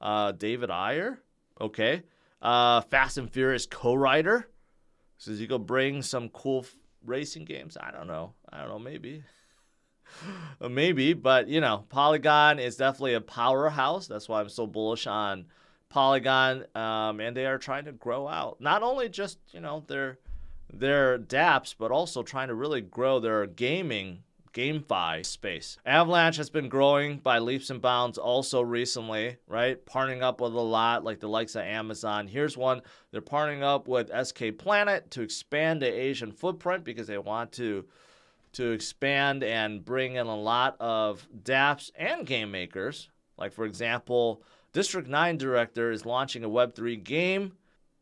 David Ayer, okay. Fast and Furious co-writer says you go bring some cool racing games. I don't know, maybe. Maybe, but you know, Polygon is definitely a powerhouse. That's why I'm so bullish on Polygon, and they are trying to grow out. Not only just, you know, their dApps, but also trying to really grow their GameFi space. Avalanche has been growing by leaps and bounds also recently, right? Partnering up with a lot like the likes of Amazon. Here's one. They're partnering up with SK Planet to expand the Asian footprint because they want to expand and bring in a lot of dApps and game makers. Like, for example, District 9 Director is launching a Web3 game,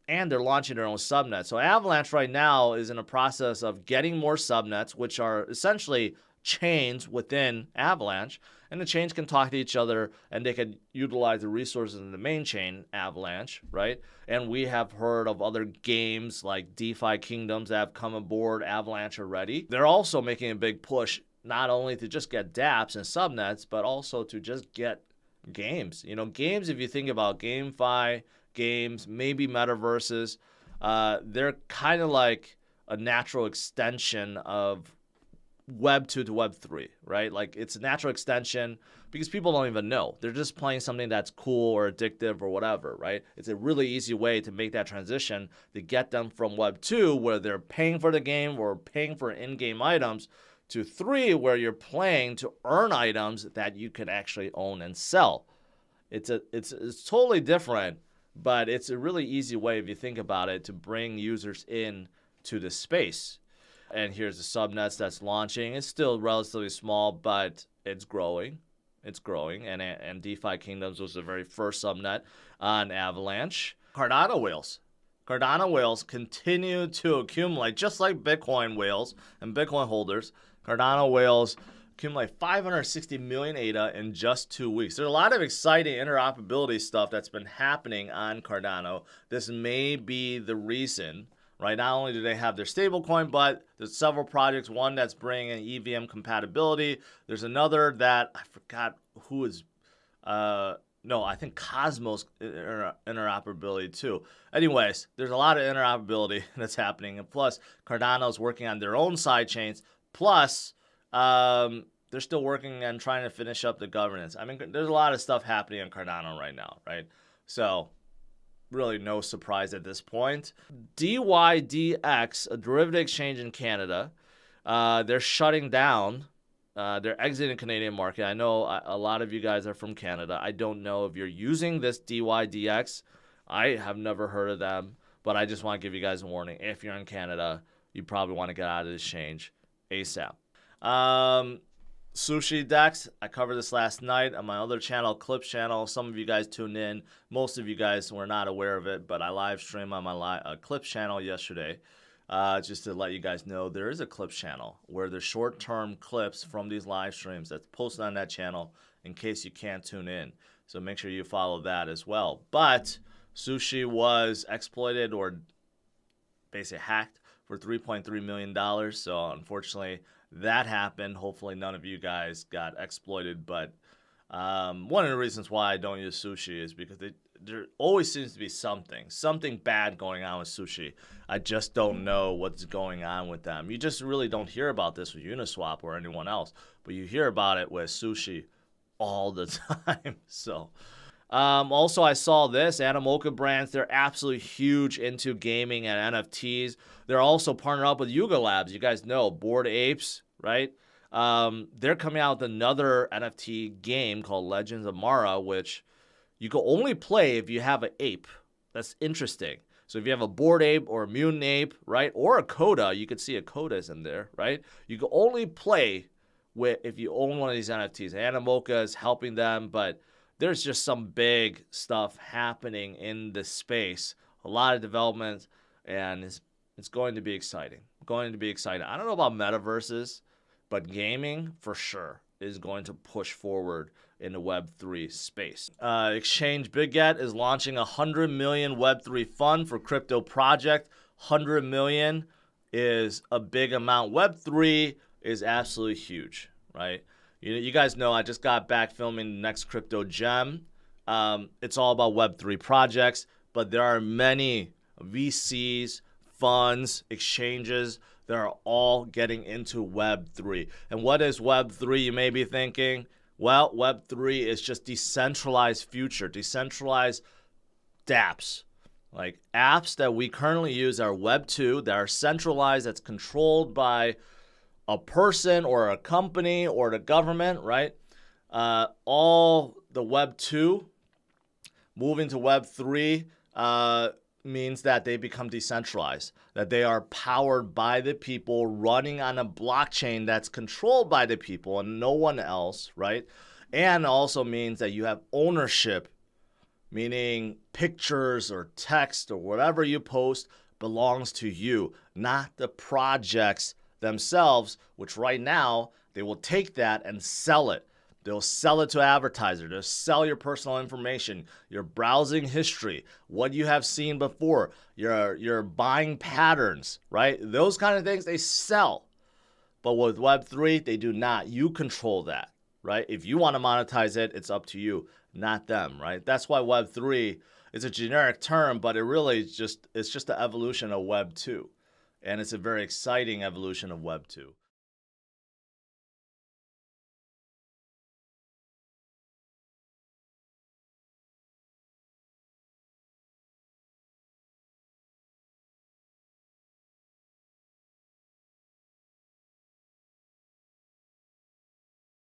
and they're launching their own subnet. So Avalanche right now is in a process of getting more subnets, which are essentially chains within Avalanche, and the chains can talk to each other, and they can utilize the resources in the main chain, Avalanche, right? And we have heard of other games like DeFi Kingdoms that have come aboard Avalanche already. They're also making a big push, not only to just get dApps and subnets, but also to just get games. You know, games, if you think about GameFi, games, maybe metaverses, they're kind of like a natural extension of Web 2 to Web 3, right? Like, it's a natural extension because people don't even know. They're just playing something that's cool or addictive or whatever, right? It's a really easy way to make that transition to get them from Web 2, where they're paying for the game or paying for in-game items, to 3, where you're playing to earn items that you can actually own and sell. It's totally different, but it's a really easy way, if you think about it, to bring users in to the space. And here's the subnets that's launching. It's still relatively small, but it's growing. It's growing. And DeFi Kingdoms was the very first subnet on Avalanche. Cardano whales. Cardano whales continue to accumulate, just like Bitcoin whales and Bitcoin holders. Cardano whales accumulate 560 million ADA in just 2 weeks. There's a lot of exciting interoperability stuff that's been happening on Cardano. This may be the reason, right? Not only do they have their stablecoin, but there's several projects. One that's bringing EVM compatibility. There's another that I forgot who is. No, I think Cosmos interoperability too. Anyways, there's a lot of interoperability that's happening, and plus Cardano's working on their own side chains. Plus, they're still working on trying to finish up the governance. I mean, there's a lot of stuff happening on Cardano right now, right? So, really no surprise at this point. DYDX, a derivative exchange in Canada, they're shutting down. They're exiting the Canadian market. I know a lot of you guys are from Canada. I don't know if you're using this DYDX. I have never heard of them, but I just want to give you guys a warning. If you're in Canada, you probably want to get out of this exchange ASAP. Sushi Dex, I covered this last night on my other channel, Clips channel. Some of you guys tuned in. Most of you guys were not aware of it, but I live streamed on my Clips channel yesterday. Just to let you guys know, there is a Clips channel where there's short-term clips from these live streams that's posted on that channel in case you can't tune in. So make sure you follow that as well. But Sushi was exploited or basically hacked for $3.3 million. So unfortunately, that happened. Hopefully none of you guys got exploited. But one of the reasons why I don't use Sushi is because there always seems to be something bad going on with Sushi. I just don't know what's going on with them. You just really don't hear about this with Uniswap or anyone else, but you hear about it with Sushi all the time. So also I saw this, Animoca Brands, they're absolutely huge into gaming and NFTs. They're also partnered up with Yuga Labs. You guys know Bored Apes, right? They're coming out with another NFT game called Legends of Mara, which you can only play if you have an ape. That's interesting. So if you have a Bored Ape or a Mutant Ape, right, or a Coda, you could see a Coda's in there, right? You can only play with if you own one of these NFTs. Animoca is helping them, but there's just some big stuff happening in this space. A lot of development, and it's going to be exciting. I don't know about metaverses, but gaming for sure is going to push forward in the Web3 space. Exchange BitGet is launching a 100 million Web3 fund for crypto project. 100 million is a big amount. Web3 is absolutely huge, right? You guys know I just got back filming the next crypto gem, it's all about Web3 projects, but there are many VCs, funds, exchanges that are all getting into Web3. And what is Web3, you may be thinking? Well, Web3 is just decentralized future, decentralized dApps. Like apps that we currently use are Web2, that are centralized, that's controlled by a person or a company or the government, right? All the Web2 moving to Web3 means that they become decentralized, that they are powered by the people, running on a blockchain that's controlled by the people and no one else, right? And also means that you have ownership, meaning pictures or text or whatever you post belongs to you, not the projects themselves, which right now they will take that and sell it. They'll sell it to advertisers. They'll sell your personal information, your browsing history, what you have seen before, your buying patterns, right? Those kind of things they sell. But with Web3, they do not. You control that, right? If you want to monetize it, it's up to you, not them, right? That's why Web3 is a generic term, but it really is just the evolution of Web2. And it's a very exciting evolution of Web2.